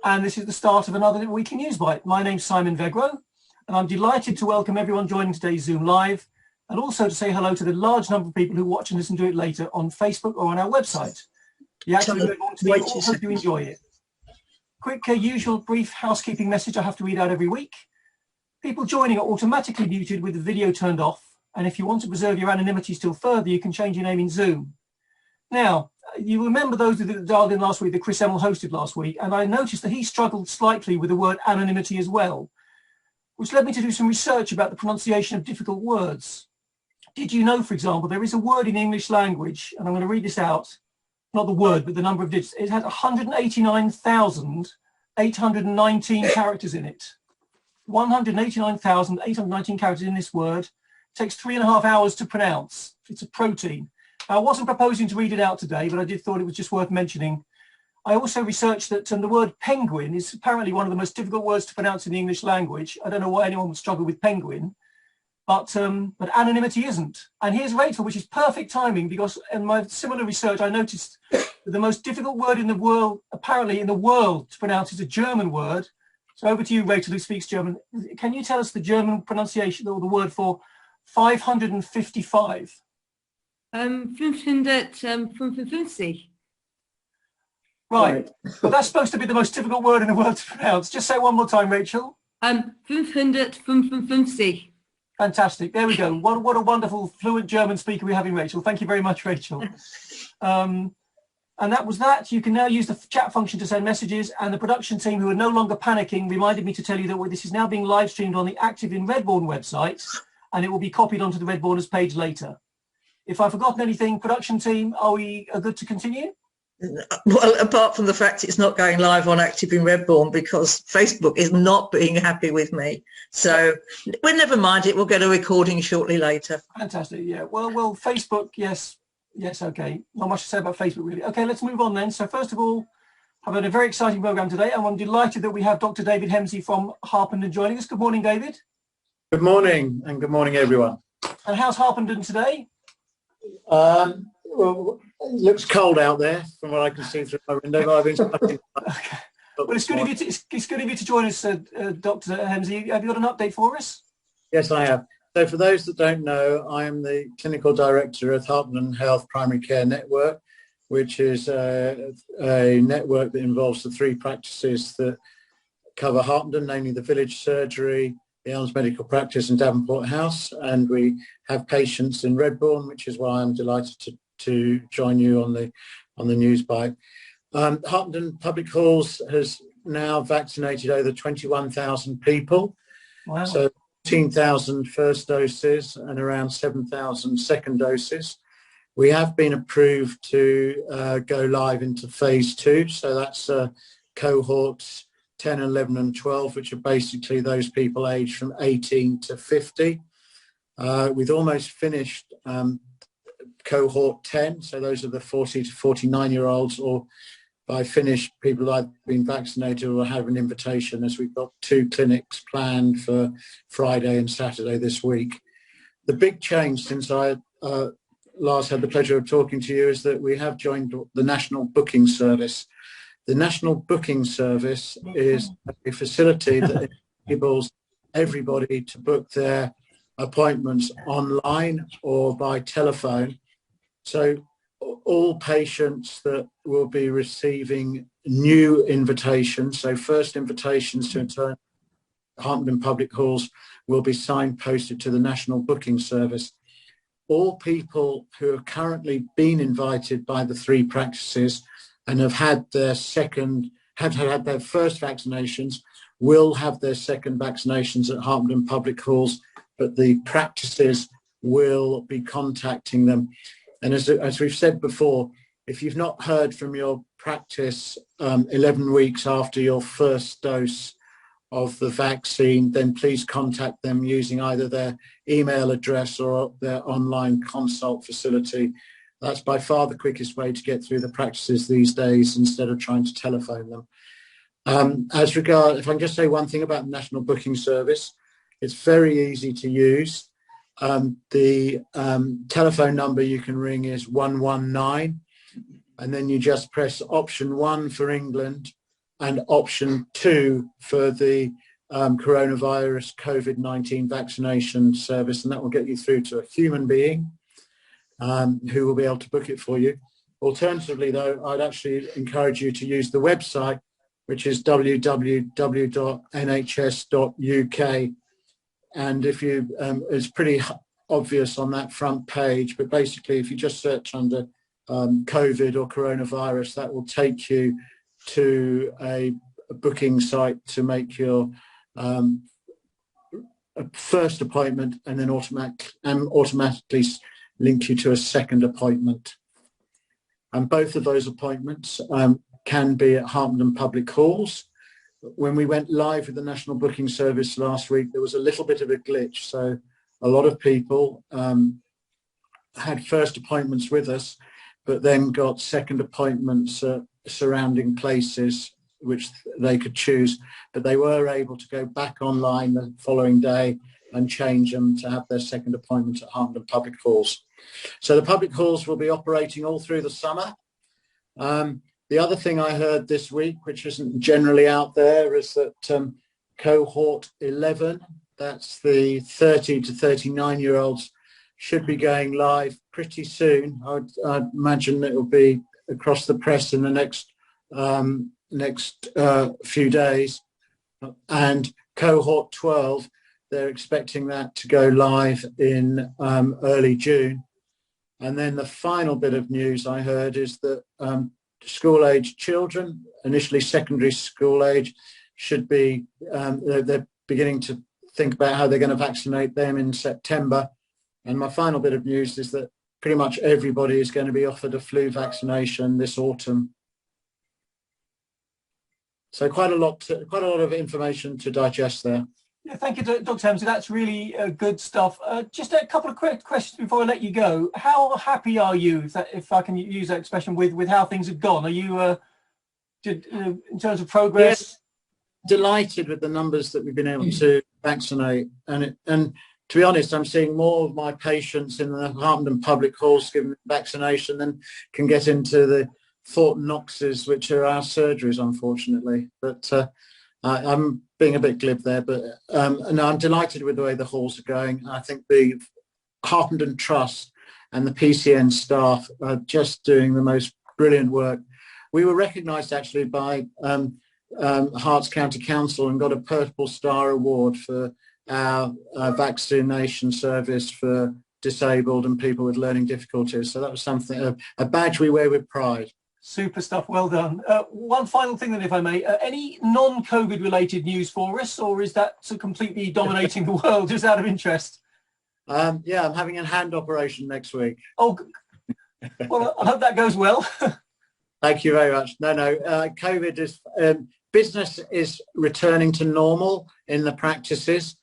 and this is the start of another weekly Newsbite. My name's Symon Vegro, and I'm delighted to welcome everyone joining today's Zoom Live, and also to say hello to the large number of people who watch and listen to it later on Facebook or on our website. The active Redbourn team all hope you enjoy it. Quick, usual brief housekeeping message I have to read out every week. People joining are automatically muted with the video turned off, and if you want to preserve your anonymity still further, you can change your name in Zoom. Now, you remember those that dialed in last week that Chris Emmel hosted last week, and I noticed that he struggled slightly with the word anonymity as well, which led me to do some research about the pronunciation of difficult words. Did you know, for example, there is a word in the English language, and I'm going to read this out, not the word, but the number of digits. It has 189,819 characters in it. 189,819 characters in this word. It takes 3.5 hours to pronounce. It's a protein. I wasn't proposing to read it out today, but I did thought it was just worth mentioning. I also researched that the word penguin is apparently one of the most difficult words to pronounce in the English language. I don't know why anyone would struggle with penguin, but anonymity isn't. And here's Rachel, which is perfect timing, because in my similar research, I noticed that the most difficult word in the world, apparently in the world, to pronounce is a German word. So over to you, Rachel, who speaks German. Can you tell us the German pronunciation or the word for 555? 555. Right, but that's supposed to be the most difficult word in the world to pronounce. Just say it one more time, Rachel. 555. Fantastic. There we go. What a wonderful fluent German speaker we have in Rachel. Thank you very much, Rachel. And that was that. You can now use the chat function to send messages, and the production team, who are no longer panicking, reminded me to tell you that this is now being live streamed on the Active in Redbourn website, and it will be copied onto the Redbourners page later. If I've forgotten anything, production team, are we good to continue? Well, apart from the fact it's not going live on Active in Redbourn because Facebook is not being happy with me. So well, never mind it. We'll get a recording shortly later. Fantastic. Yeah. Well, Facebook. Yes. Okay. Not much to say about Facebook, really. Okay, let's move on then. So first of all, I've had a very exciting program today, and I'm delighted that we have Dr. David Hemsi from Harpenden joining us. Good morning, David. Good morning, and good morning, everyone. And how's Harpenden today? Well, it looks cold out there from what I can see through my window. But I've been okay. Well, it's good of you to join us, Dr. Hemsi. Have you got an update for us? Yes, I have. So for those that don't know, I am the Clinical Director of Harpenden Health Primary Care Network, which is a network that involves the 3 practices that cover Harpenden, namely the Village Surgery, the Elms Medical Practice and Davenport House. And we have patients in Redbourn, which is why I'm delighted to join you on the Newsbite. Harpenden Public Halls has now vaccinated over 21,000 people. Wow. So 14,000 first doses and around 7,000 second doses. We have been approved to go live into phase 2. So that's cohorts 10, 11 and 12, which are basically those people aged from 18 to 50. We've almost finished cohort 10, so those are the 40 to 49-year-olds, or by finished, people that have been vaccinated or have an invitation, as we've got 2 clinics planned for Friday and Saturday this week. The big change since I last had the pleasure of talking to you is that we have joined the National Booking Service. The National Booking Service is a facility that enables everybody to book their appointments online or by telephone. So all patients that will be receiving new invitations, so first invitations to enter Harpenden Public Halls, will be signposted to the National Booking Service. All people who have currently been invited by the 3 practices and have had their first vaccinations will have their second vaccinations at Harpenden Public Halls, but the practices will be contacting them. And as we've said before, if you've not heard from your practice 11 weeks after your first dose of the vaccine, then please contact them using either their email address or their online consult facility. That's by far the quickest way to get through the practices these days instead of trying to telephone them. If I can just say one thing about the National Booking Service, it's very easy to use. The telephone number you can ring is 119, and then you just press option 1 for England, and option 2 for the coronavirus COVID-19 vaccination service, and that will get you through to a human being who will be able to book it for you. Alternatively, though, I'd actually encourage you to use the website, which is www.nhs.uk. And if you, it's pretty obvious on that front page, but basically if you just search under COVID or coronavirus, that will take you to a booking site to make your first appointment, and then automatically link you to a second appointment. And both of those appointments can be at Harpenden Public Halls. When we went live with the National Booking Service last week, there was a little bit of a glitch. So a lot of people had first appointments with us, but then got second appointments at surrounding places which they could choose. But they were able to go back online the following day and change them to have their second appointment at Harpenden Public Halls. So the public halls will be operating all through the summer. The other thing I heard this week, which isn't generally out there, is that cohort 11, that's the 30 to 39-year-olds, should be going live pretty soon. I'd imagine it will be across the press in the next few days. And cohort 12, they're expecting that to go live in early June. And then the final bit of news I heard is that school-age children, initially secondary school age, should be, they're beginning to think about how they're going to vaccinate them in September. And my final bit of news is that pretty much everybody is going to be offered a flu vaccination this autumn. So quite a lot of information to digest there. Yeah, thank you, Dr. Hemsi. That's really good stuff. Just a couple of quick questions before I let you go. How happy are you, if I can use that expression, with how things have gone? Are you, in terms of progress? Yes, delighted with the numbers that we've been able to vaccinate. And to be honest, I'm seeing more of my patients in the Harpenden Public Halls given vaccination than can get into the Thornton Knoxes, which are our surgeries, unfortunately. But I'm being a bit glib there, but no, I'm delighted with the way the halls are going. I think the Harpenden Trust and the PCN staff are just doing the most brilliant work. We were recognised actually by Herts County Council and got a Purple Star Award for our vaccination service for disabled and people with learning difficulties. So that was something, a badge we wear with pride. Super stuff, well done. One final thing then, if I may, any non-COVID related news for us, or is that completely dominating the world, just out of interest? Yeah, I'm having a hand operation next week. Oh, well, I hope that goes well. Thank you very much. No, COVID is, business is returning to normal in the practices,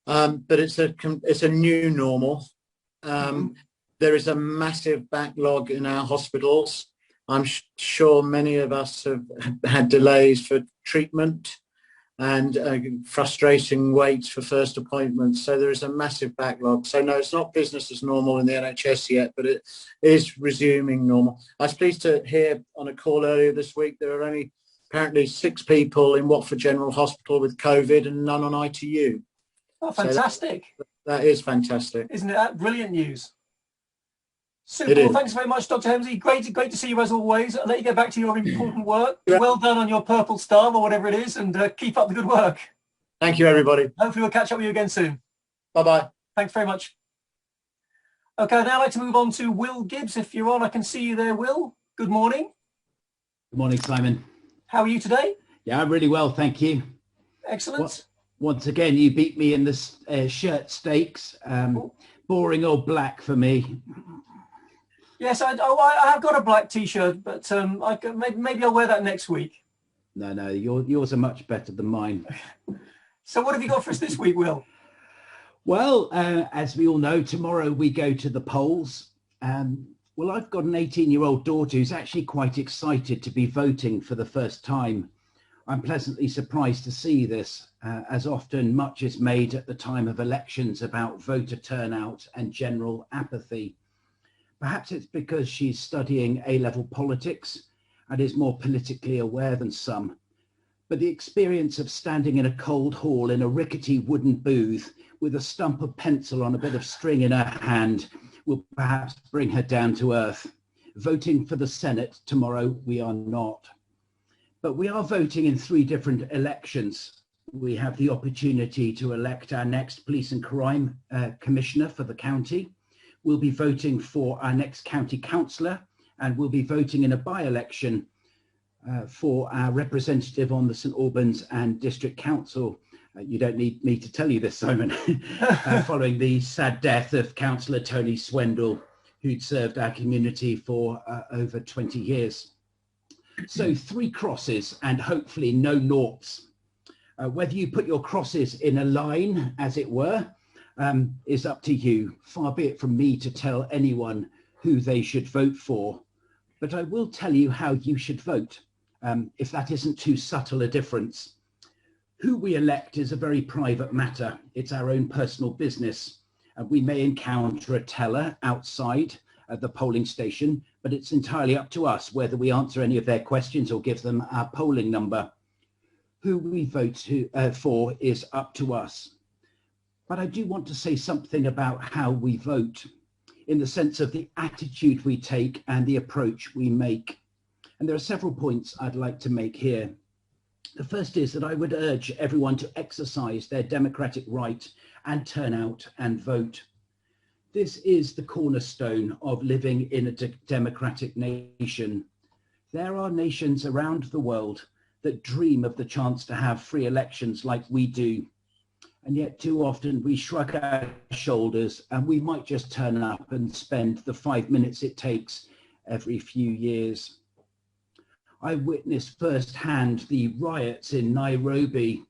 but it's a new normal. There is a massive backlog in our hospitals. I'm sure many of us have had delays for treatment and frustrating waits for first appointments. So there is a massive backlog. So no, it's not business as normal in the NHS yet, but it is resuming normal. I was pleased to hear on a call earlier this week, there are only apparently 6 people in Watford General Hospital with COVID and none on ITU. Oh, fantastic. So that is fantastic. Isn't it that brilliant news? Super. Well, thanks very much, Dr. Hemsi. Great to see you as always. I'll let you get back to your important work. Yeah. Well done on your Purple Star or whatever it is, and keep up the good work. Thank you, everybody. Hopefully we'll catch up with you again soon. Bye-bye. Thanks very much. Okay, I'd now like to move on to Will Gibbs. If you're on, I can see you there, Will. Good morning. Good morning, Simon. How are you today? Yeah, I'm really well, thank you. Excellent. Once again, you beat me in the shirt stakes. Boring old black for me. Yes, I have got a black T-shirt, but maybe I'll wear that next week. No, yours are much better than mine. So what have you got for us this week, Will? Well, as we all know, tomorrow we go to the polls. Well, I've got an 18-year-old daughter who's actually quite excited to be voting for the first time. I'm pleasantly surprised to see this, as often much is made at the time of elections about voter turnout and general apathy. Perhaps it's because she's studying A-level politics and is more politically aware than some. But the experience of standing in a cold hall in a rickety wooden booth with a stump of pencil on a bit of string in her hand will perhaps bring her down to earth. Voting for the Senate tomorrow, we are not. But we are voting in 3 different elections. We have the opportunity to elect our next police and crime commissioner for the county. We'll be voting for our next county councillor, and we'll be voting in a by-election for our representative on the St Albans and District Council. You don't need me to tell you this, Simon. Following the sad death of Councillor Tony Swendell, who'd served our community for over 20 years. So 3 crosses and hopefully no noughts. Whether you put your crosses in a line, as it were, is up to you. Far be it from me to tell anyone who they should vote for. But I will tell you how you should vote, if that isn't too subtle a difference. Who we elect is a very private matter. It's our own personal business. We may encounter a teller outside at the polling station, but it's entirely up to us whether we answer any of their questions or give them our polling number. Who we vote for is up to us. But I do want to say something about how we vote, in the sense of the attitude we take and the approach we make. And there are several points I'd like to make here. The first is that I would urge everyone to exercise their democratic right and turn out and vote. This is the cornerstone of living in a democratic nation. There are nations around the world that dream of the chance to have free elections like we do. And yet too often we shrug our shoulders and we might just turn up and spend the 5 minutes it takes every few years. I witnessed firsthand the riots in Nairobi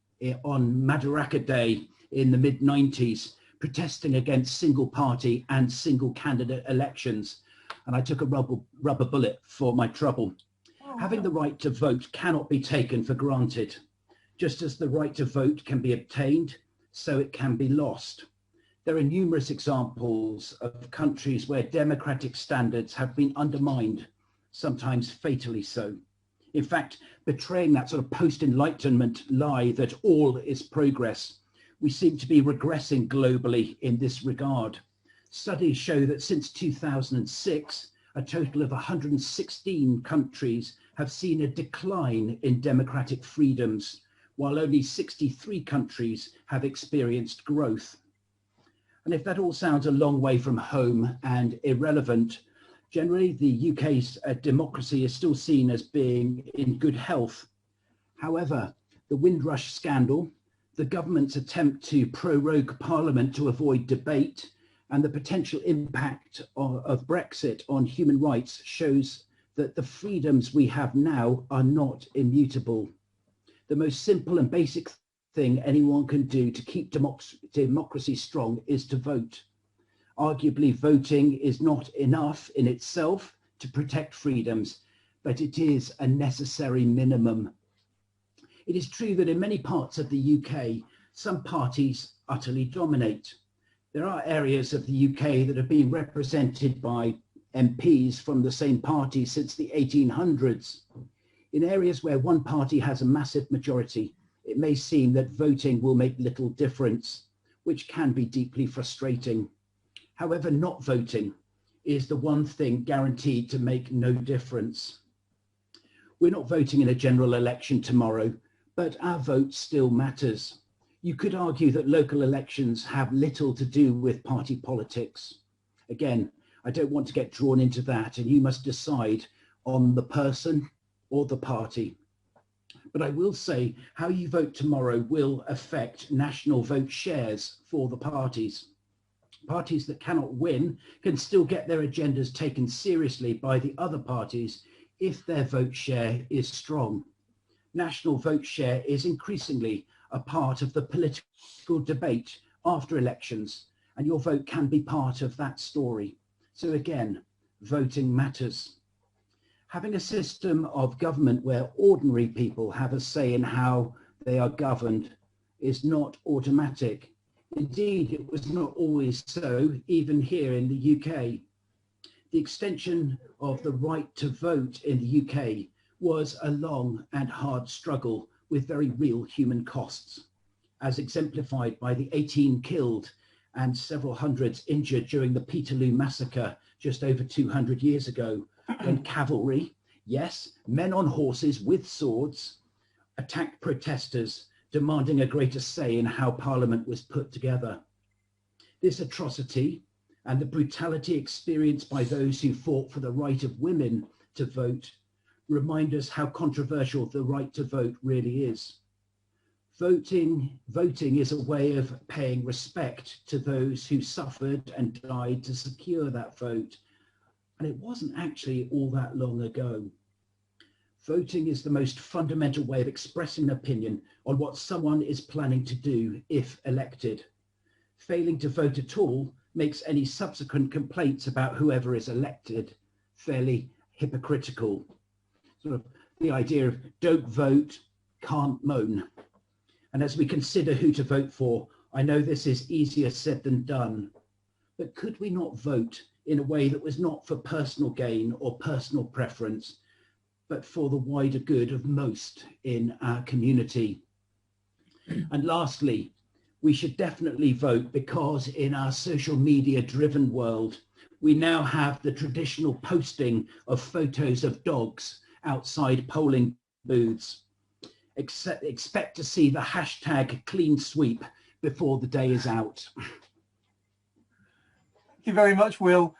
on Madaraka Day in the mid-90s, protesting against single party and single candidate elections. And I took a rubber bullet for my trouble. Having the right to vote cannot be taken for granted. Just as the right to vote can be obtained, so it can be lost. There are numerous examples of countries where democratic standards have been undermined, sometimes fatally so. In fact, betraying that sort of post-Enlightenment lie that all is progress, we seem to be regressing globally in this regard. Studies show that since 2006, a total of 116 countries have seen a decline in democratic freedoms, while only 63 countries have experienced growth. And if that all sounds a long way from home and irrelevant, generally the UK's democracy is still seen as being in good health. However, the Windrush scandal, the government's attempt to prorogue Parliament to avoid debate, and the potential impact of Brexit on human rights shows that the freedoms we have now are not immutable. The most simple and basic thing anyone can do to keep democracy strong is to vote. Arguably, voting is not enough in itself to protect freedoms, but it is a necessary minimum. It is true that in many parts of the UK, some parties utterly dominate. There are areas of the UK that have been represented by MPs from the same party since the 1800s. In areas where one party has a massive majority, it may seem that voting will make little difference, which can be deeply frustrating. However, not voting is the one thing guaranteed to make no difference. We're not voting in a general election tomorrow, but our vote still matters. You could argue that local elections have little to do with party politics. Again, I don't want to get drawn into that, and you must decide on the person or the party. But I will say how you vote tomorrow will affect national vote shares for the parties. Parties that cannot win can still get their agendas taken seriously by the other parties if their vote share is strong. National vote share is increasingly a part of the political debate after elections, and your vote can be part of that story. So again, voting matters. Having a system of government where ordinary people have a say in how they are governed is not automatic. Indeed, it was not always so, even here in the UK. The extension of the right to vote in the UK was a long and hard struggle with very real human costs, as exemplified by the 18 killed and several hundreds injured during the Peterloo massacre just over 200 years ago, when cavalry, yes, men on horses with swords, attacked protesters demanding a greater say in how Parliament was put together. This atrocity and the brutality experienced by those who fought for the right of women to vote remind us how controversial the right to vote really is. Voting is a way of paying respect to those who suffered and died to secure that vote. And it wasn't actually all that long ago. Voting is the most fundamental way of expressing an opinion on what someone is planning to do if elected. Failing to vote at all makes any subsequent complaints about whoever is elected fairly hypocritical. Sort of the idea of don't vote, can't moan. And as we consider who to vote for, I know this is easier said than done, but could we not vote in a way that was not for personal gain or personal preference, but for the wider good of most in our community? And lastly, we should definitely vote because in our social media driven world, we now have the traditional posting of photos of dogs outside polling booths. Expect to see the hashtag clean sweep before the day is out. Thank you very much, Will.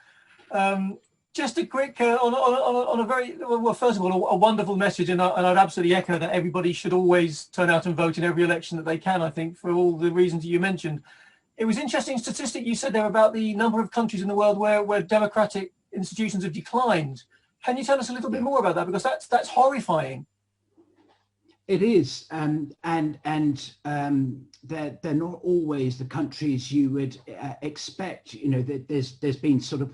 Just a quick, on a very, well, first of all, a wonderful message, and I'd absolutely echo that everybody should always turn out and vote in every election that they can, I think, for all the reasons you mentioned. It was interesting statistic you said there about the number of countries in the world where democratic institutions have declined. Can you tell us a little bit more about that? Because that's horrifying. It is, and they're not always the countries you would expect. You know, there's been sort of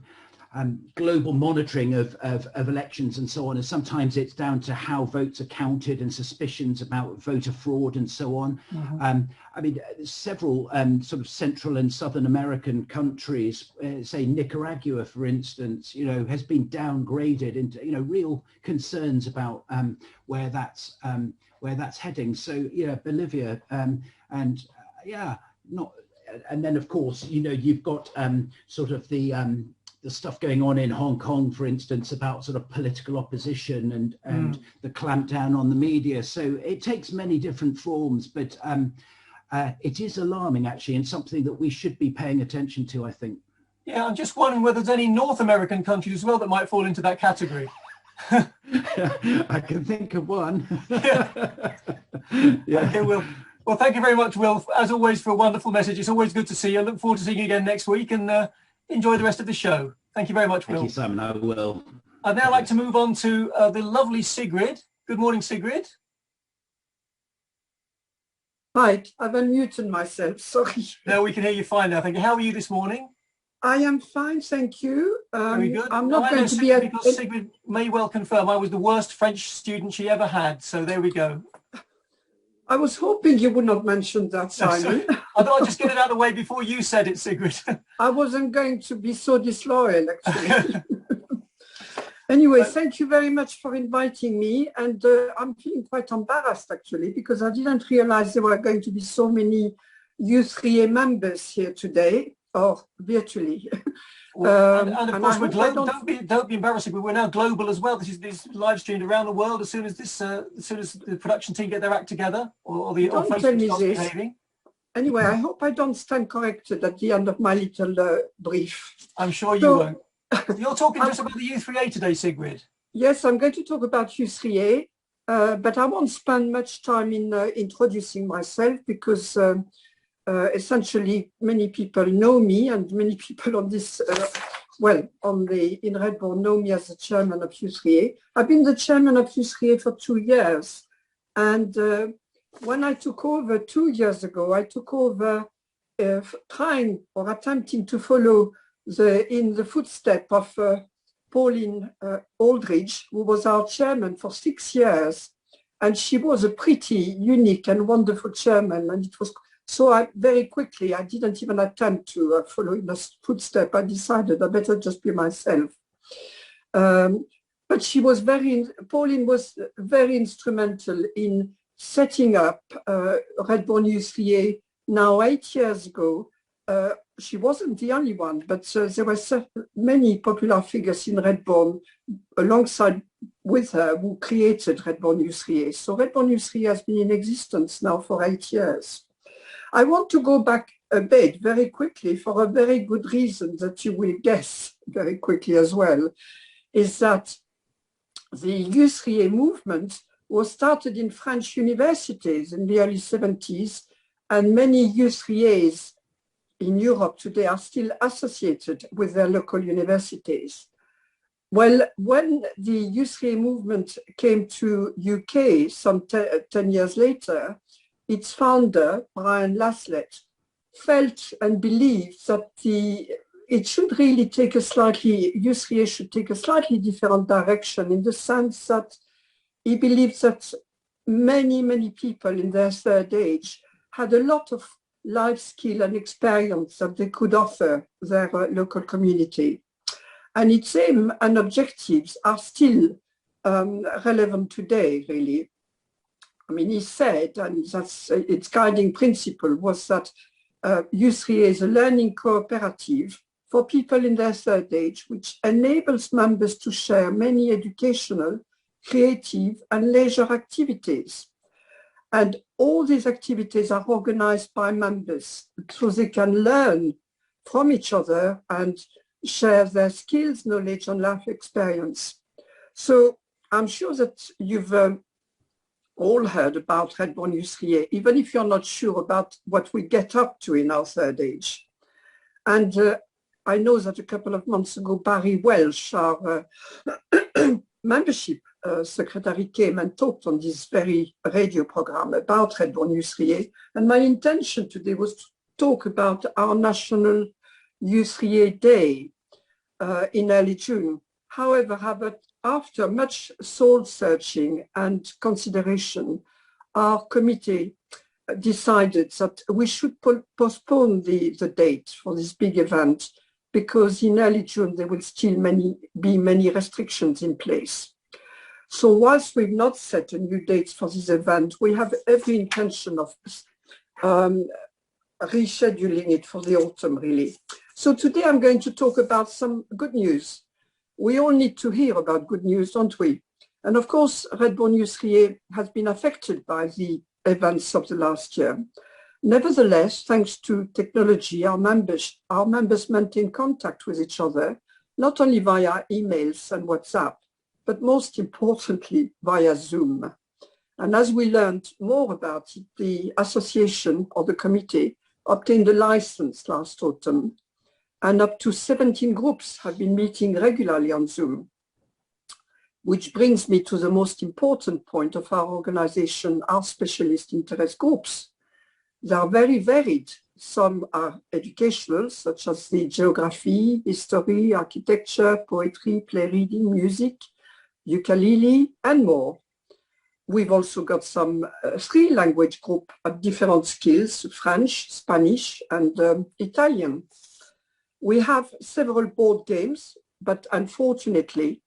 global monitoring of elections and so on, and sometimes it's down to how votes are counted and suspicions about voter fraud and so on. Mm-hmm. I mean, several sort of Central and Southern American countries, say Nicaragua, for instance, you know, has been downgraded into, you know, real concerns about where that's heading. So yeah, Bolivia and then of course, you know, you've got sort of the stuff going on in Hong Kong, for instance, about sort of political opposition and the clampdown on the media. So it takes many different forms, but it is alarming actually, and something that we should be paying attention to, I think. Yeah, I'm just wondering whether there's any North American countries as well that might fall into that category. I can think of one. Yeah. Okay, Will. Well, thank you very much, Will, as always, for a wonderful message. It's always good to see you. I look forward to seeing you again next week, and enjoy the rest of the show. Thank you very much, Will. Thank you, Simon. I will. I'd now like to move on to the lovely Sigrid. Good morning, Sigrid. Right, I've unmuted myself, sorry. No, we can hear you fine now. Thank you. How are you this morning? I am fine, thank you. Very good. I'm not going to be because Sigrid may well confirm I was the worst French student she ever had. So there we go. I was hoping you would not mention that, Simon. I thought I'd just get it out of the way before you said it, Sigrid. I wasn't going to be so disloyal, actually. Anyway, thank you very much for inviting me. And I'm feeling quite embarrassed, actually, because I didn't realize there were going to be so many U3A members here today, or virtually. Well, and of course, we're global. Don't be embarrassed, but we're now global as well. This is live streamed around the world as soon as the production team get their act together, or Facebook starts behaving. Anyway, I hope I don't stand corrected at the end of my little brief. I'm sure you won't. You're talking to us about the U3A today, Sigrid. Yes, I'm going to talk about U3A, but I won't spend much time in introducing myself because essentially many people know me, and many people on this, in Redbourn know me as the chairman of U3A. I've been the chairman of U3A for 2 years, and when I took over 2 years ago, I took over trying or attempting to follow in the footsteps of Pauline Aldridge, who was our chairman for 6 years, and she was a pretty unique and wonderful chairman, and it was so I didn't even attempt to follow in the footsteps. I decided I better just be myself. But but Pauline was very instrumental in setting up Redbourn Newsbite now 8 years ago. She wasn't the only one, but there were many popular figures in Redbourn alongside with her who created Redbourn Newsbite. So Redbourn Newsbite has been in existence now for 8 years. I want to go back a bit very quickly for a very good reason that you will guess very quickly as well, is that the Newsbite movement was started in French universities in the early 70s, and many Newsbites in Europe today are still associated with their local universities. Well, when the Newsbite movement came to UK some 10 years later, its founder, Brian Laslett, felt and believed that it should really take Newsbite should take a slightly different direction, in the sense that he believes that many people in their third age had a lot of life skill and experience that they could offer their local community. And its aim and objectives are still relevant today, really. I mean, he said, and that's its guiding principle, was that Newsbite is a learning cooperative for people in their third age, which enables members to share many educational, creative, and leisure activities. And all these activities are organized by members so they can learn from each other and share their skills, knowledge, and life experience. So I'm sure that you've all heard about Redbourn Newsbite, even if you're not sure about what we get up to in our third age. And I know that a couple of months ago, Barry Welsh, our membership secretary, came and talked on this very radio program about Redbourn Newsbite. And my intention today was to talk about our National Newsbite Day in early June. However, after much soul searching and consideration, our committee decided that we should postpone the date for this big event, because in early June there will still be many restrictions in place. So whilst we've not set a new date for this event, we have every intention of rescheduling it for the autumn, really. So today I'm going to talk about some good news. We all need to hear about good news, don't we? And of course, Redbourn Newsbite has been affected by the events of the last year. Nevertheless, thanks to technology, our members maintain contact with each other, not only via emails and WhatsApp, but most importantly, via Zoom. And as we learned more about it, the association or the committee obtained a license last autumn, and up to 17 groups have been meeting regularly on Zoom. Which brings me to the most important point of our organization, our specialist interest groups. They are very varied. Some are educational, such as the geography, history, architecture, poetry, play reading, music, ukulele, and more. We've also got some 3-language group of different skills, French, Spanish, and Italian. We have several board games, but unfortunately,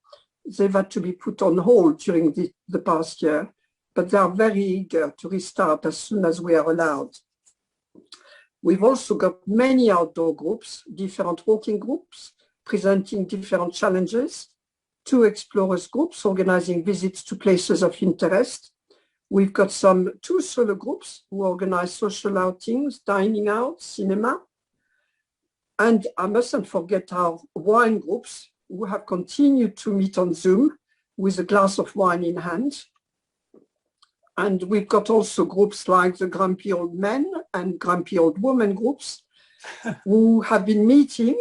they've had to be put on hold during the past year, but they are very eager to restart as soon as we are allowed. We've also got many outdoor groups, different walking groups, presenting different challenges, 2 explorers groups organizing visits to places of interest. We've got 2 solo groups who organize social outings, dining out, cinema. And I mustn't forget our wine groups, who have continued to meet on Zoom with a glass of wine in hand. And we've got also groups like the Grumpy Old Men and Grumpy Old Women groups who have been meeting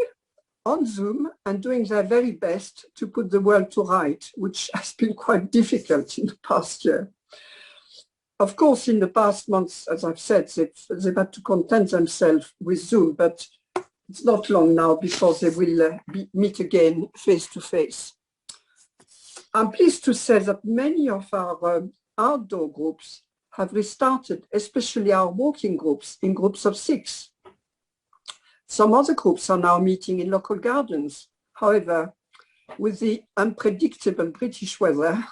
on Zoom and doing their very best to put the world to right, which has been quite difficult in the past year. Of course, in the past months, as I've said, they've had to content themselves with Zoom, but it's not long now before they will meet again face to face. I'm pleased to say that many of our outdoor groups have restarted, especially our walking groups, in groups of 6. Some other groups are now meeting in local gardens. However, with the unpredictable British weather,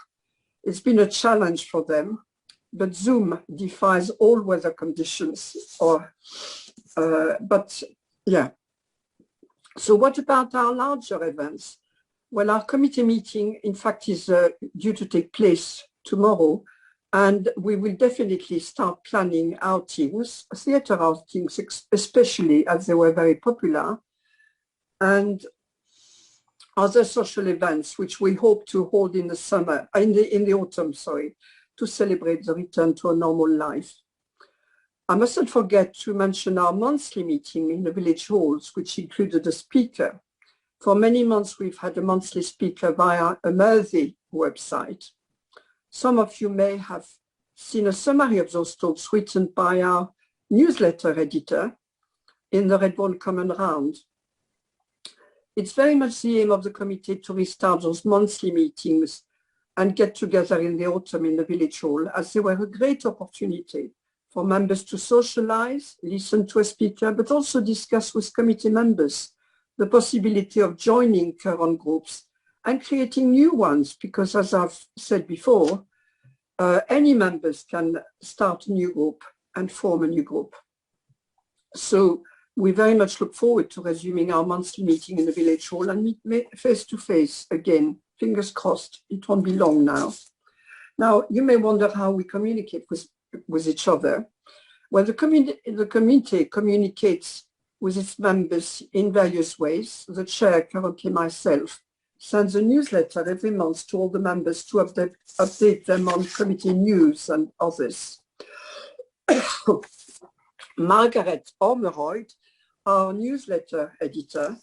it's been a challenge for them, but Zoom defies all weather conditions. But yeah. So what about our larger events? Well, our committee meeting, in fact, is due to take place tomorrow, and we will definitely start planning outings, theatre outings, especially as they were very popular, and other social events which we hope to hold in the summer, in the autumn, sorry, to celebrate the return to a normal life. I mustn't forget to mention our monthly meeting in the village halls, which included a speaker. For many months, we've had a monthly speaker via a Mersey website. Some of you may have seen a summary of those talks written by our newsletter editor in the Redbourn Common Round. It's very much the aim of the committee to restart those monthly meetings and get together in the autumn in the village hall, as they were a great opportunity for members to socialize, listen to a speaker, but also discuss with committee members the possibility of joining current groups and creating new ones, because as I've said before, any members can start a new group and form a new group. So we very much look forward to resuming our monthly meeting in the village hall and meet face to face again. Fingers crossed, it won't be long now. Now, you may wonder how we communicate with each other. Well, the committee communicates with its members in various ways. The chair, currently myself, sends a newsletter every month to all the members to update them on committee news and others. Margaret Ormeroyd, our newsletter editor,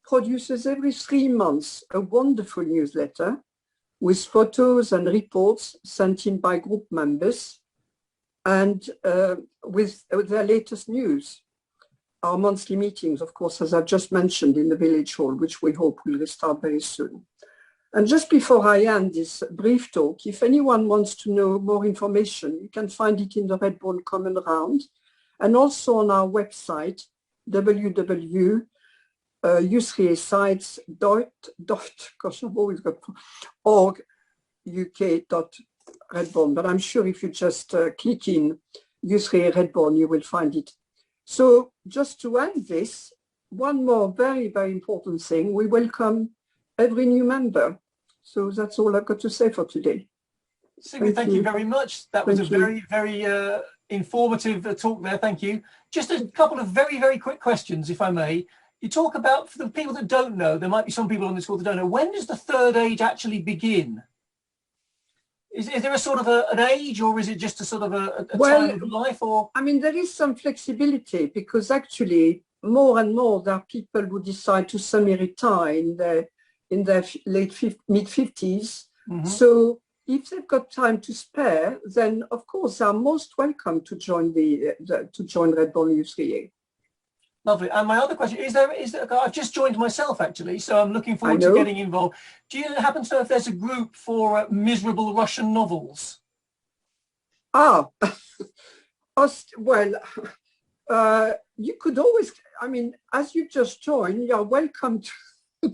produces every 3 months a wonderful newsletter with photos and reports sent in by group members and with their latest news. Our monthly meetings, of course, as I've just mentioned, in the village hall, which we hope will restart very soon. And just before I end this brief talk, if anyone wants to know more information, you can find it in the Redbourn Common Round and also on our website, www.youthreasites.org uk.redbourn, but I'm sure if you just click in Youthre Redbourn, you will find it. So just to end this, one more very, very important thing, we welcome every new member. So that's all I've got to say for today. Sigrid, thank you very much. That was a very, very informative talk there. Thank you. Just a couple of very, very quick questions, if I may. You talk about, for the people that don't know, there might be some people on this call that don't know, when does the third age actually begin? Is there a sort of an age, or is it just a sort of a time of life? Or I mean, there is some flexibility, because actually more and more there are people who decide to semi-retire in their mid-50s. Mm-hmm. So if they've got time to spare, then of course they are most welcome to join Redbourn Youth Relay. Lovely. And my other question is there I've just joined myself actually, so I'm looking forward to getting involved. Do you happen to know if there's a group for miserable Russian novels? Well, you could always, I mean, as you just joined, you're welcome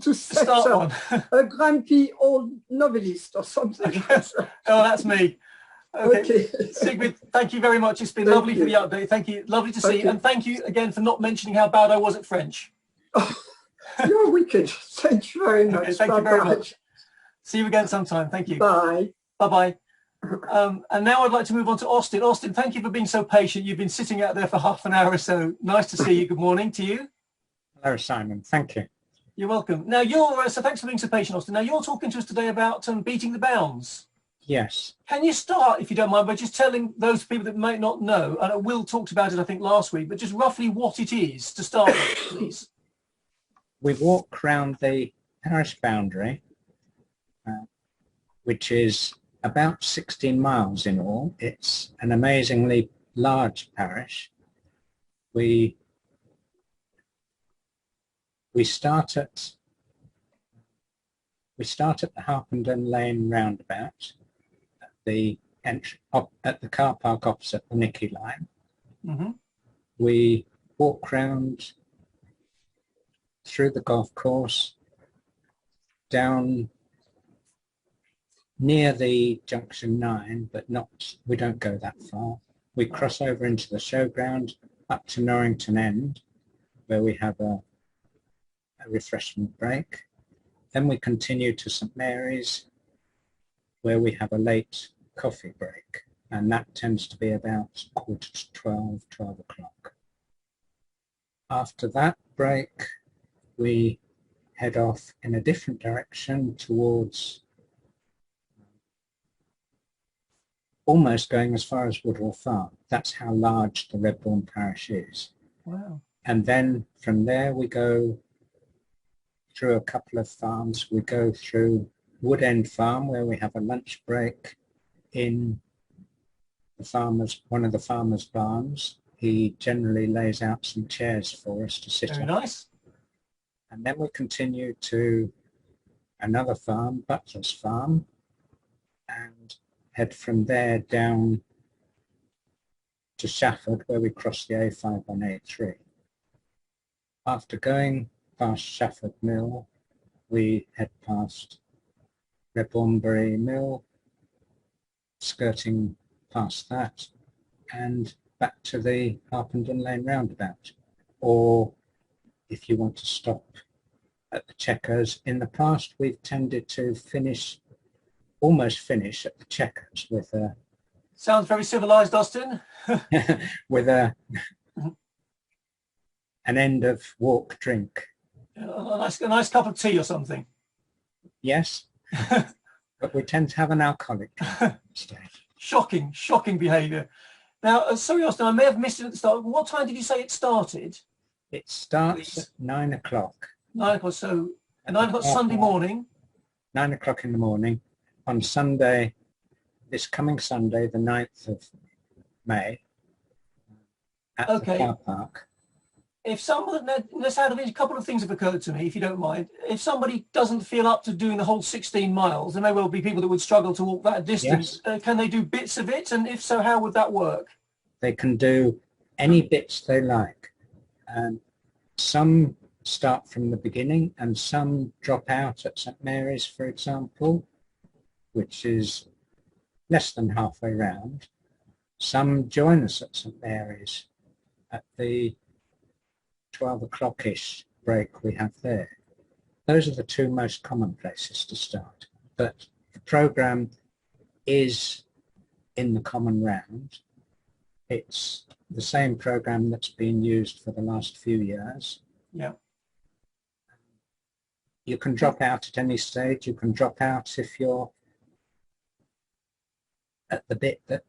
to set up a grumpy old novelist or something. Oh, that's me. Okay. Sigrid, thank you very much. It's been lovely for the update. Thank you. Lovely to see you. And thank you again for not mentioning how bad I was at French. Oh, you're wicked. Thank you very much. Okay, thank you very much. See you again sometime. Thank you. Bye. Bye-bye. And now I'd like to move on to Austin. Austin, thank you for being so patient. You've been sitting out there for half an hour or so. Nice to see you. Good morning to you. Hello, Simon. Thank you. You're welcome. Now, so thanks for being so patient, Austin. Now, you're talking to us today about beating the bounds. Yes. Can you start, if you don't mind, by just telling those people that might not know, and Will talked about it, I think, last week, but just roughly what it is to start with, please. We walk around the parish boundary, which is about 16 miles in all. It's an amazingly large parish. We start at the Harpenden Lane roundabout at the car park opposite the Nicky line. Mm-hmm. We walk round through the golf course down near the junction 9, but not, we don't go that far. We cross over into the showground up to Norrington End, where we have a refreshment break. Then we continue to St Mary's, where we have a late coffee break, and that tends to be about 11:45, 12 o'clock. After that break, we head off in a different direction towards almost going as far as Woodwell Farm. That's how large the Redbourn parish is. Wow. And then from there we go through a couple of farms. We go through Wood End Farm, where we have a lunch break in one of the farmers' barns. He generally lays out some chairs for us to sit on. Very nice. And then we continue to another farm, Butler's Farm, and head from there down to Shafford, where we cross the A5 on A3. After going past Shafford Mill, we head past Redbourn Mill, skirting past that, and back to the Harpenden Lane roundabout. Or if you want to stop at the Checkers, in the past we've tended to almost finish at the Checkers with a... Sounds very civilised, Austin. with an end of walk drink. A nice cup of tea or something. Yes, but we tend to have an alcoholic drink instead. Shocking behaviour. Now, sorry, Austin, I may have missed it at the start. What time did you say it started? It starts at 9 o'clock. 9 o'clock, so 9 o'clock Sunday morning. 9 o'clock in the morning on Sunday, this coming Sunday, the 9th of May, at the car park. If someone, a couple of things have occurred to me, if you don't mind. If somebody doesn't feel up to doing the whole 16 miles, there may well be people that would struggle to walk that distance. Yes. Can they do bits of it? And if so, how would that work? They can do any bits they like. Some start from the beginning and some drop out at St Mary's, for example, which is less than halfway round. Some join us at St Mary's at the 12 o'clock-ish break we have there. Those are the two most common places to start. But the programme is in the common round. It's the same programme that's been used for the last few years. Yeah. You can drop out at any stage. You can drop out if you're at the bit that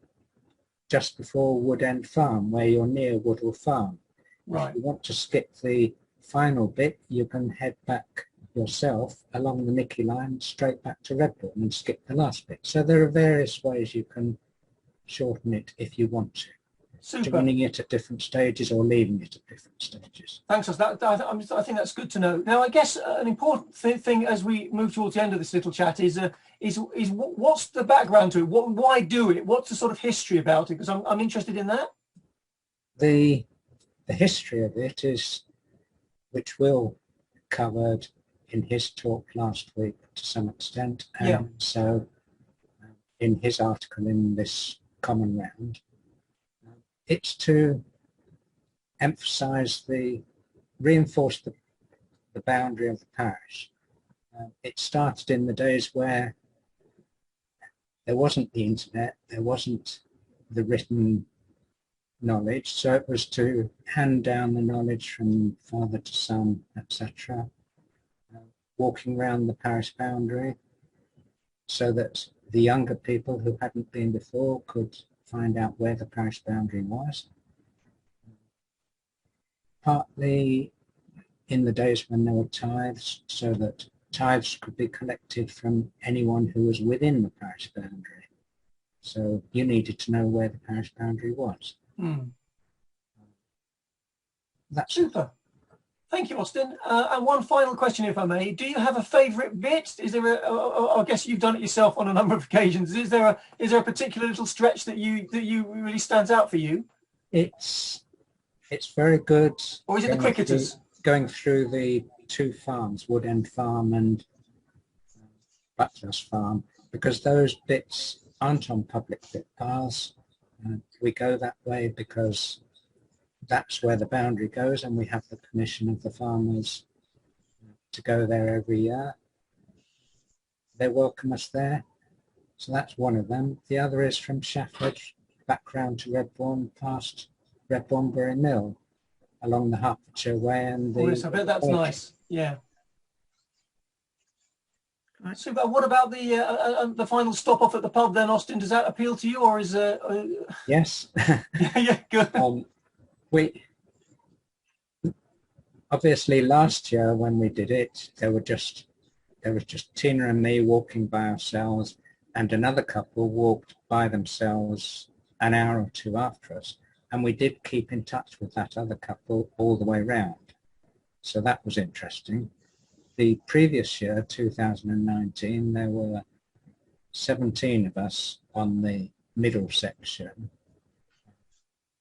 just before Wood End Farm, where you're near Woodwell Farm. Right. If you want to skip the final bit, you can head back yourself along the Nicky line straight back to Redbourn and skip the last bit. So there are various ways you can shorten it if you want to. Super. Joining it at different stages or leaving it at different stages. Thanks, I think that's good to know. Now, I guess an important thing as we move towards the end of this little chat is what's the background to it? Why do it? What's the sort of history about it? Because I'm interested in that. The history of it is, which Will covered in his talk last week to some extent, and so in his article in this common round, it's to reinforce the boundary of the parish. It started in the days where there wasn't the internet, there wasn't the written knowledge, so it was to hand down the knowledge from father to son, etc., walking around the parish boundary so that the younger people who hadn't been before could find out where the parish boundary was. Partly in the days when there were tithes, so that tithes could be collected from anyone who was within the parish boundary. So you needed to know where the parish boundary was. That's super. Thank you, Austin. And one final question, if I may. Do you have a favourite bit? Is there I guess you've done it yourself on a number of occasions. Is there a particular little stretch that you really stands out for you? It's very good. Or is it the cricketers? Going through the two farms, Wood End Farm and Butler's Farm, because those bits aren't on public footpaths. We go that way because that's where the boundary goes, and we have the permission of the farmers to go there every year. They welcome us there. So that's one of them. The other is from Shafford, back round to Redbourn, past Redbourn Mill, along the Hertfordshire Way. And yes, I bet that's nice. Yeah. So, what about the final stop off at the pub then, Austin? Does that appeal to you, or is Yes. Yeah, good. We obviously last year when we did it, there was just Tina and me walking by ourselves, and another couple walked by themselves an hour or two after us, and we did keep in touch with that other couple all the way round. So that was interesting. The previous year, 2019, there were 17 of us on the middle section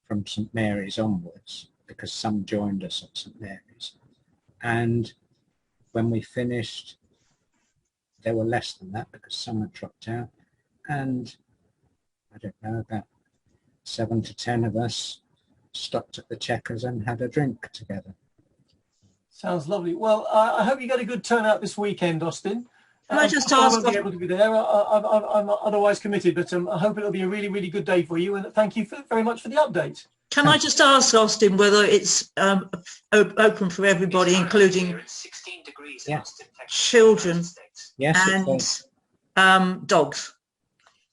from St Mary's onwards, because some joined us at St Mary's. And when we finished, there were less than that because some had dropped out. And I don't know, about 7 to 10 of us stopped at the Checkers and had a drink together. Sounds lovely. Well, I hope you got a good turnout this weekend, Austin. Can I just I ask? won't be able to be there. I'm otherwise committed, but I hope it'll be a really, really good day for you. And thank you very much for the update. Can I just ask, Austin, whether it's open for everybody, including 16 degrees Yeah. children Yes, and dogs?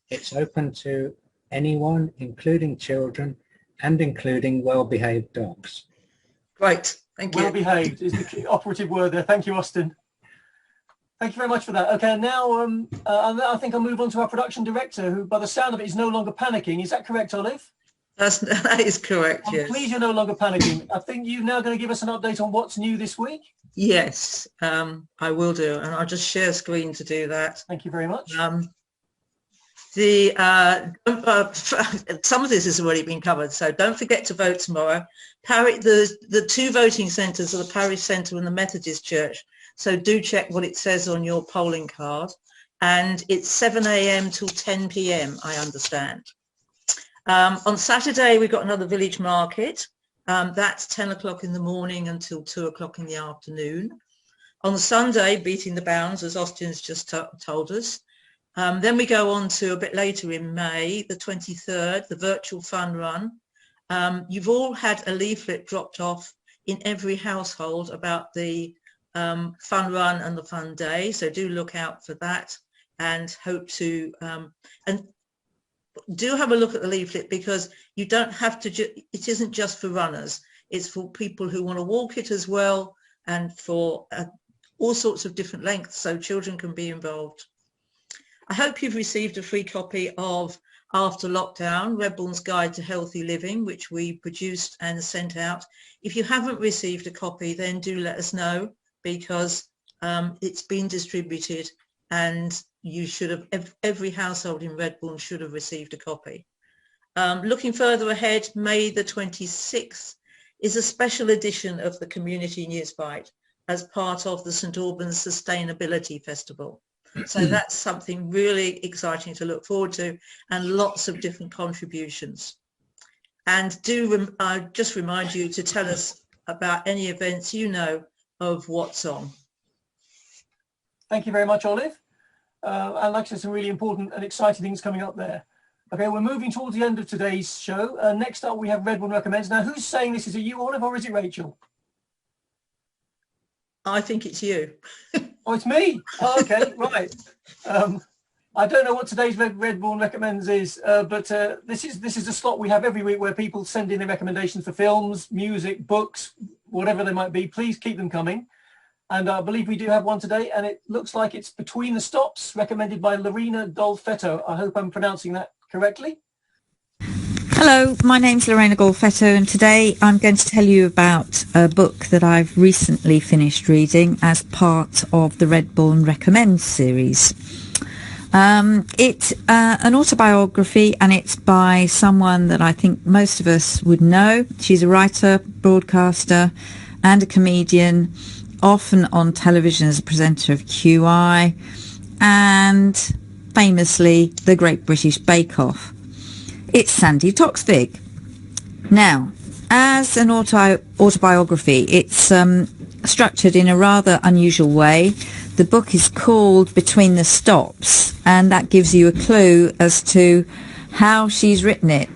it's open to anyone, including children and including well-behaved dogs. Great, thank you. Well behaved is the key operative word there. Thank you, Austin. Thank you very much for that. Okay, now I think I'll move on to our production director, who by the sound of it is no longer panicking. Is that correct, Olive? That is correct, I'm yes. pleased you're no longer panicking. I think you're now going to give us an update on what's new this week. Yes, I will do, and I'll just share screen to do that. Thank you very much. Some of this has already been covered, so don't forget to vote tomorrow. The two voting centres are the Parish Centre and the Methodist Church, so do check what it says on your polling card. And it's 7 a.m. till 10 p.m, I understand. On Saturday, we've got another village market. That's 10 o'clock in the morning until 2 o'clock in the afternoon. On Sunday, beating the bounds, as Austin's just told us. Then we go on to a bit later in May, the 23rd, the virtual fun run. You've all had a leaflet dropped off in every household about the fun run and the fun day, so do look out for that, and hope to and do have a look at the leaflet, because you don't have to it isn't just for runners, it's for people who want to walk it as well, and for all sorts of different lengths, so children can be involved. I hope you've received a free copy of After Lockdown, Redbourn's Guide to Healthy Living, which we produced and sent out. If you haven't received a copy, then do let us know, because it's been distributed, and you should have, every household in Redbourn should have received a copy. Looking further ahead, May the 26th is a special edition of the Community Newsbite as part of the St Albans Sustainability Festival. So that's something really exciting to look forward to, and lots of different contributions. And do just remind you to tell us about any events you know of what's on. Thank you very much, Olive. And like I said, some really important and exciting things coming up there. Okay, we're moving towards the end of today's show. Next up, we have Redbourn Recommends. Now, who's saying this? Is it you, Olive, or is it Rachel? I think it's you. Oh, it's me. Oh, okay, right. I don't know what today's Redbourn Recommends is, but this is a slot we have every week where people send in their recommendations for films, music, books, whatever they might be. Please keep them coming. And I believe we do have one today, and it looks like it's Between the Stops, recommended by Lorena Dolfetto. I hope I'm pronouncing that correctly. Hello, my name's Lorena Golfetto, and today I'm going to tell you about a book that I've recently finished reading as part of the Redbourn Recommends series. It's an autobiography, and it's by someone that I think most of us would know. She's a writer, broadcaster, and a comedian, often on television as a presenter of QI, and famously the Great British Bake Off. It's Sandy Toksvig. Now, as an autobiography, it's structured in a rather unusual way. The book is called Between the Stops, and that gives you a clue as to how she's written it.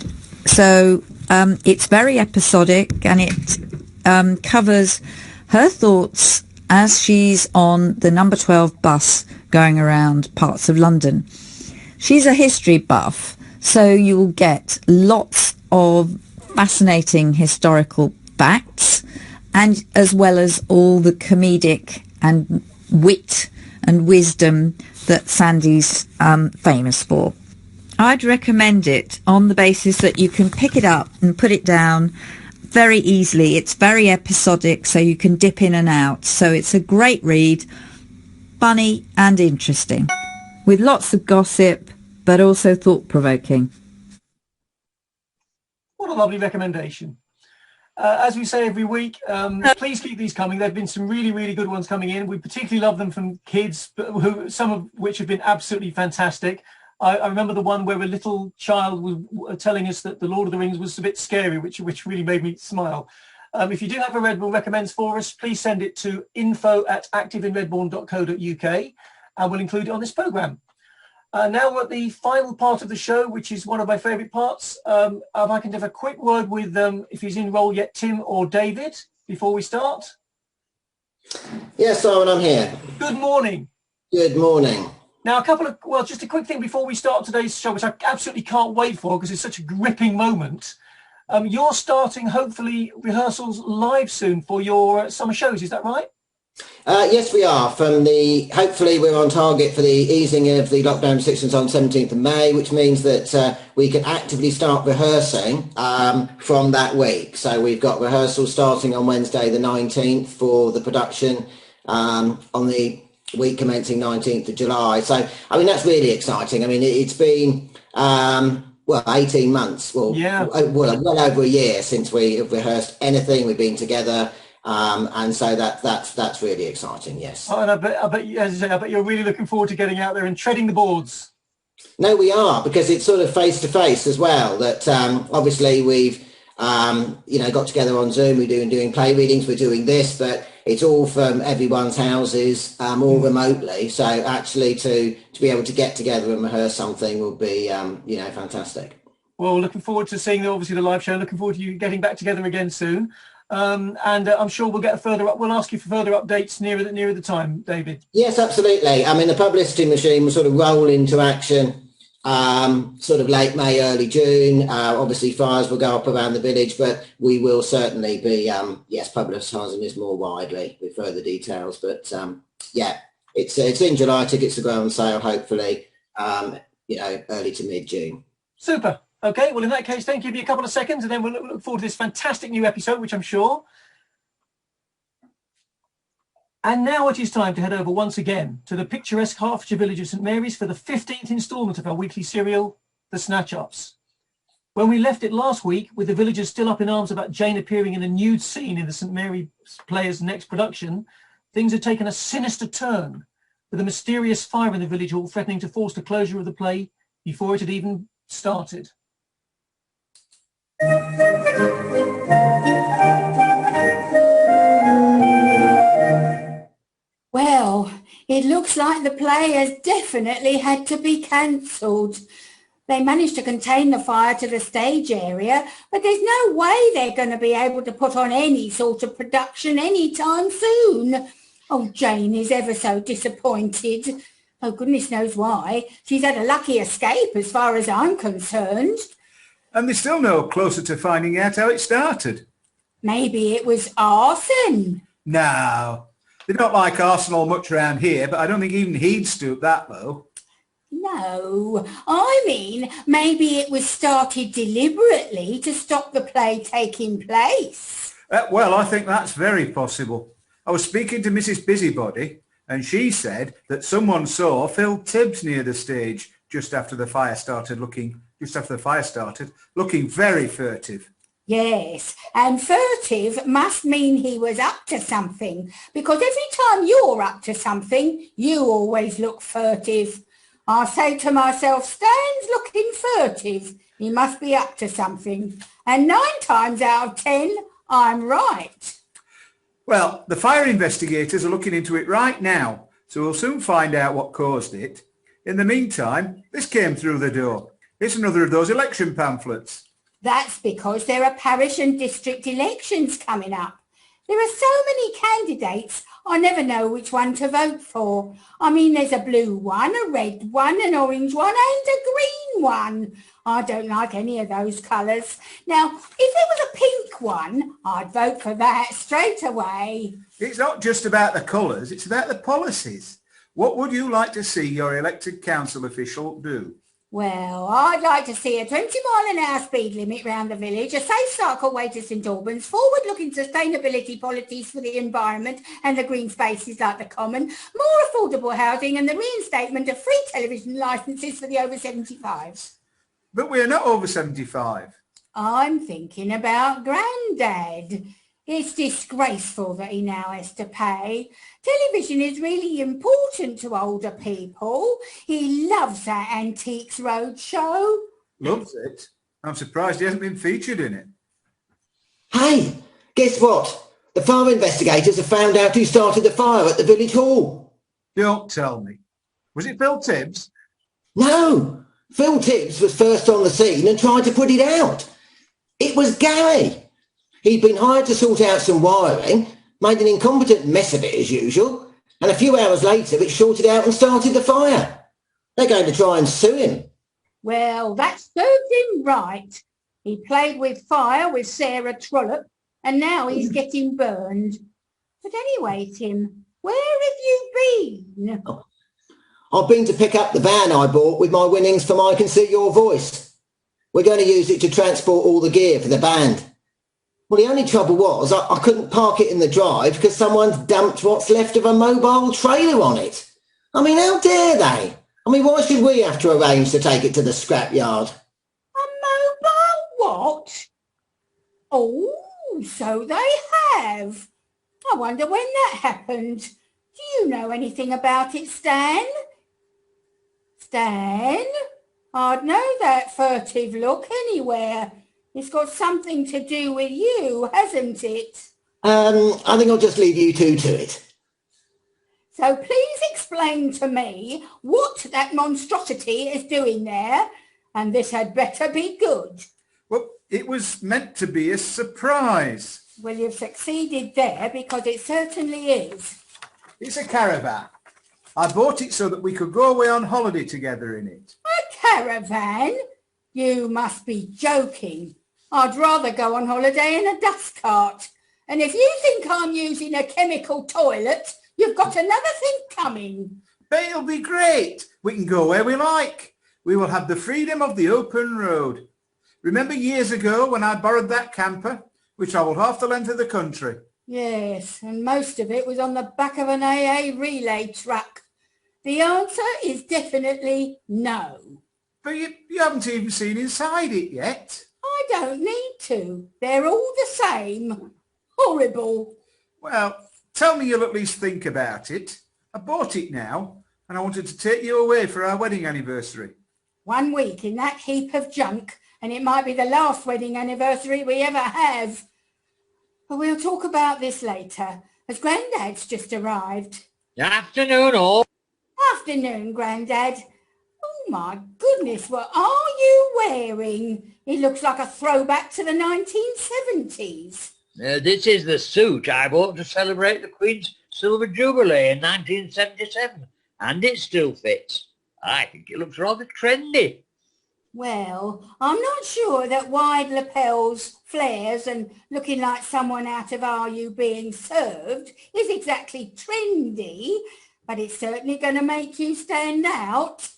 So it's very episodic, and it covers her thoughts as she's on the number 12 bus going around parts of London. She's a history buff, so you will get lots of fascinating historical facts, and as well as all the comedic and wit and wisdom that Sandy's famous for. I'd recommend it on the basis that you can pick it up and put it down very easily. It's very episodic, so you can dip in and out. So it's a great read, funny and interesting, with lots of gossip, but also thought-provoking. What a lovely recommendation. As we say every week, please keep these coming. There have been some really, really good ones coming in. We particularly love them from kids, some of which have been absolutely fantastic. I remember the one where a little child was telling us that the Lord of the Rings was a bit scary, which really made me smile. If you do have a Rev Will Recommends for us, please send it to info@activeinredbourn.co.uk, and we'll include it on this programme. Now we're at the final part of the show, which is one of my favourite parts. If I can have a quick word with, if he's in role yet, Tim or David, before we start. Yes, Simon, I'm here. Good morning. Good morning. Now, just a quick thing before we start today's show, which I absolutely can't wait for because it's such a gripping moment. You're starting, hopefully, rehearsals live soon for your summer shows, is that right? Yes, we are. Hopefully we're on target for the easing of the lockdown restrictions on 17th of May, which means that we can actively start rehearsing from that week. So we've got rehearsals starting on Wednesday the 19th for the production on the week commencing 19th of July. So, I mean, that's really exciting. I mean, it's been, 18 months, well over a year since we have rehearsed anything. We've been together. And so that's really exciting, yes. Oh, and I bet, as you say, I bet you're really looking forward to getting out there and treading the boards. No, we are, because it's sort of face to face as well. That obviously we've got together on Zoom. We're doing play readings. We're doing this, but it's all from everyone's houses, all remotely. So actually, to be able to get together and rehearse something will be fantastic. Well, looking forward to seeing obviously the live show. Looking forward to you getting back together again soon. And I'm sure we'll we'll ask you for further updates nearer the time, David. Yes, absolutely. I mean, the publicity machine will sort of roll into action sort of late May, early June. Obviously fires will go up around the village, but we will certainly be publicising this more widely with further details. But it's in July. Tickets to go on sale hopefully early to mid-June. Super. Okay, well, in that case, thank you. Give you a couple of seconds, and then we'll look forward to this fantastic new episode, which I'm sure. And now it is time to head over once again to the picturesque Hertfordshire village of St Mary's for the 15th instalment of our weekly serial, The Snatchups. When we left it last week, with the villagers still up in arms about Jane appearing in a nude scene in the St Mary's player's next production, things had taken a sinister turn, with a mysterious fire in the village hall threatening to force the closure of the play before it had even started. Well, it looks like the play has definitely had to be cancelled. They managed to contain the fire to the stage area, but there's no way they're going to be able to put on any sort of production anytime soon. Oh, Jane is ever so disappointed. Oh, goodness knows why. She's had a lucky escape as far as I'm concerned. And they're still no closer to finding out how it started. Maybe it was arson. No, they don't like arsenal much around here, but I don't think even he'd stoop that low. No, I mean, maybe it was started deliberately to stop the play taking place. Well, I think that's very possible. I was speaking to Mrs. Busybody, and she said that someone saw Phil Tibbs near the stage just after the fire started, looking very furtive. Yes, and furtive must mean he was up to something, because every time you're up to something, you always look furtive. I say to myself, Stan's looking furtive. He must be up to something. And 9 times out of 10, I'm right. Well, the fire investigators are looking into it right now, so we'll soon find out what caused it. In the meantime, this came through the door. It's another of those election pamphlets. That's because there are parish and district elections coming up. There are so many candidates, I never know which one to vote for. I mean, there's a blue one, a red one, an orange one, and a green one. I don't like any of those colours. Now, if there was a pink one, I'd vote for that straight away. It's not just about the colours, it's about the policies. What would you like to see your elected council official do? Well, I'd like to see a 20-mile-an-hour speed limit round the village, a safe cycle way to St Albans, forward-looking sustainability policies for the environment and the green spaces like the common, more affordable housing and the reinstatement of free television licences for the over 75s. But we're not over 75. I'm thinking about Grandad. It's disgraceful that he now has to pay. Television is really important to older people. He loves that Antiques Roadshow. Loves it? I'm surprised he hasn't been featured in it. Hey, guess what? The fire investigators have found out who started the fire at the village hall. Don't tell me. Was it Phil Tibbs? No, Phil Tibbs was first on the scene and tried to put it out. It was Gary. He'd been hired to sort out some wiring, made an incompetent mess of it as usual, and a few hours later it shorted out and started the fire. They're going to try and sue him. Well, that serves him right. He played with fire with Sarah Trollope, and now he's getting burned. But anyway, Tim, where have you been? I've been to pick up the van I bought with my winnings from I Can See Your Voice. We're going to use it to transport all the gear for the band. Well, the only trouble was I couldn't park it in the drive because someone's dumped what's left of a mobile trailer on it. I mean, how dare they? I mean, why should we have to arrange to take it to the scrapyard? A mobile what? Oh, so they have. I wonder when that happened. Do you know anything about it, Stan? Stan? I'd know that furtive look anywhere. It's got something to do with you, hasn't it? I think I'll just leave you two to it. So please explain to me what that monstrosity is doing there, and this had better be good. Well, it was meant to be a surprise. Well, you've succeeded there because it certainly is. It's a caravan. I bought it so that we could go away on holiday together in it. A caravan? You must be joking. I'd rather go on holiday in a dust cart. And if you think I'm using a chemical toilet, you've got another thing coming. But it'll be great. We can go where we like. We will have the freedom of the open road. Remember years ago when I borrowed that camper? We travelled half the length of the country. Yes, and most of it was on the back of an AA relay truck. The answer is definitely no. But you haven't even seen inside it yet. I don't need to. They're all the same. Horrible. Well, tell me you'll at least think about it. I bought it now, and I wanted to take you away for our wedding anniversary. 1 week in that heap of junk, and it might be the last wedding anniversary we ever have. But we'll talk about this later, as Grandad's just arrived. Afternoon, all. Afternoon, Grandad. Oh, my goodness, what are you wearing? It looks like a throwback to the 1970s. This is the suit I bought to celebrate the Queen's Silver Jubilee in 1977, and it still fits. I think it looks rather trendy. Well, I'm not sure that wide lapels, flares and looking like someone out of Are You Being Served is exactly trendy, but it's certainly going to make you stand out.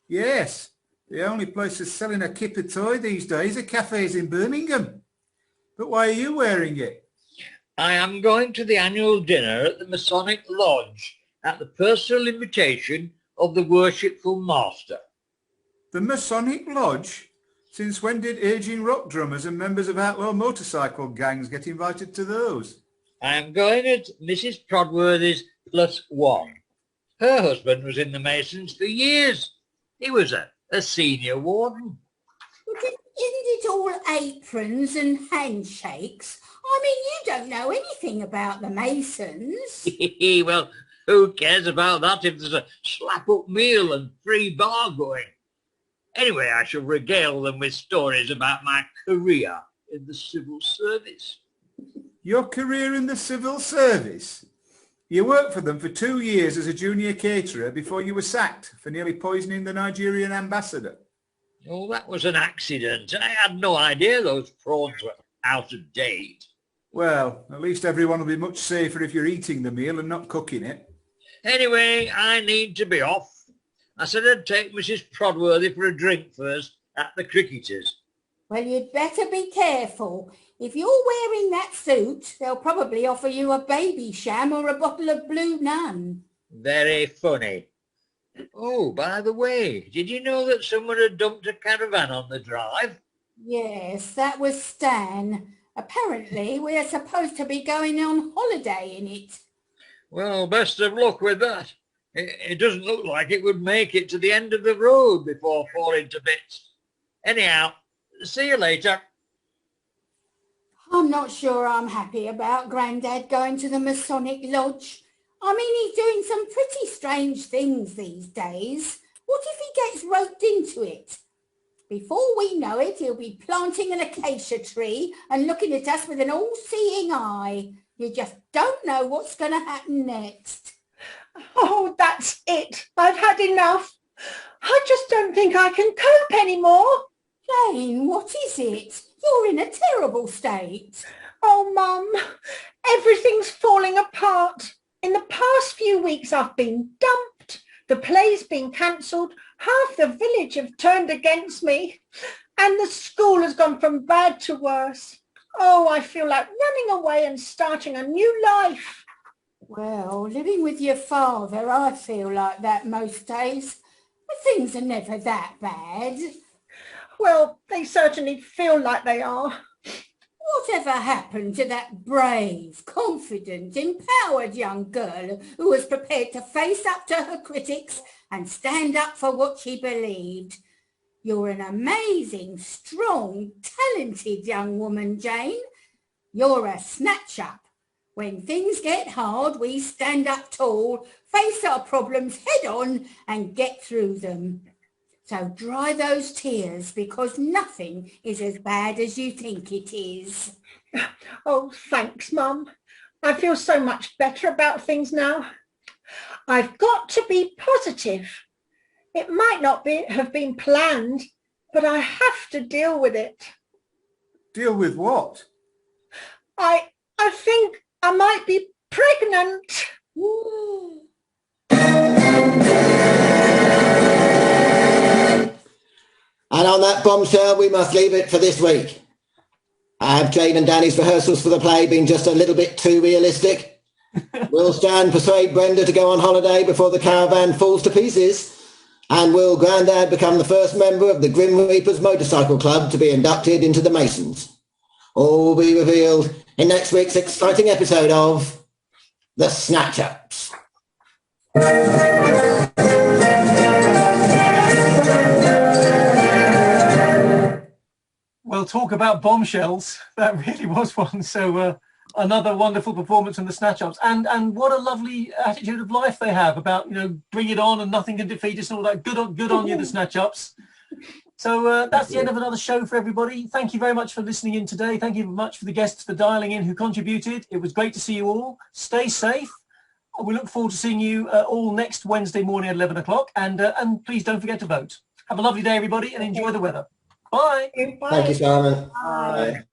Yes, the only places selling a kipper toy these days are cafes in Birmingham. But why are you wearing it? I am going to the annual dinner at the Masonic Lodge at the personal invitation of the Worshipful Master. The Masonic Lodge? Since when did ageing rock drummers and members of outlaw motorcycle gangs get invited to those? I am going at Mrs. Prodworthy's +1. Her husband was in the Masons for years. He was a senior warden. Isn't it all aprons and handshakes? I mean, you don't know anything about the Masons. Well, who cares about that if there's a slap-up meal and free bar going? Anyway, I shall regale them with stories about my career in the civil service. Your career in the civil service? You worked for them for 2 years as a junior caterer before you were sacked for nearly poisoning the Nigerian ambassador. Oh, that was an accident. I had no idea those prawns were out of date. Well, at least everyone will be much safer if you're eating the meal and not cooking it. Anyway, I need to be off. I said I'd take Mrs. Prodworthy for a drink first at the Cricketers. Well, you'd better be careful. If you're wearing that suit, they'll probably offer you a baby sham or a bottle of Blue Nun. Very funny. Oh, by the way, did you know that someone had dumped a caravan on the drive? Yes, that was Stan. Apparently, we're supposed to be going on holiday in it. Well, best of luck with that. It doesn't look like it would make it to the end of the road before falling to bits. Anyhow, see you later. I'm not sure I'm happy about Grandad going to the Masonic Lodge. I mean, he's doing some pretty strange things these days. What if he gets roped into it? Before we know it, he'll be planting an acacia tree and looking at us with an all-seeing eye. You just don't know what's going to happen next. Oh, that's it. I've had enough. I just don't think I can cope anymore. Jane, what is it? You're in a terrible state. Oh, Mum, everything's falling apart. In the past few weeks, I've been dumped. The play's been cancelled. Half the village have turned against me. And the school has gone from bad to worse. Oh, I feel like running away and starting a new life. Well, living with your father, I feel like that most days. But things are never that bad. Well, they certainly feel like they are. Whatever happened to that brave, confident, empowered young girl who was prepared to face up to her critics and stand up for what she believed? You're an amazing, strong, talented young woman, Jane. You're a snatch-up. When things get hard, we stand up tall, face our problems head-on and get through them. So dry those tears, because nothing is as bad as you think it is. Oh, thanks, Mum. I feel so much better about things now. I've got to be positive. It might not have been planned, but I have to deal with it. Deal with what? I think I might be pregnant. And on that bombshell, we must leave it for this week. Have Jane and Danny's rehearsals for the play been just a little bit too realistic? Will Stan persuade Brenda to go on holiday before the caravan falls to pieces? And will Grandad become the first member of the Grim Reapers Motorcycle Club to be inducted into the Masons? All will be revealed in next week's exciting episode of The Snatchups. Well, talk about bombshells. That really was one. So another wonderful performance from the Snatchups. And what a lovely attitude of life they have about, you know, bring it on and nothing can defeat us and all that. Good on you, the Snatchups. So that's the end of another show for everybody. Thank you very much for listening in today. Thank you very much for the guests for dialing in who contributed. It was great to see you all. Stay safe. We look forward to seeing you all next Wednesday morning at 11 o'clock. And please don't forget to vote. Have a lovely day, everybody, and enjoy the weather. Bye. Thank you, Simon. Bye.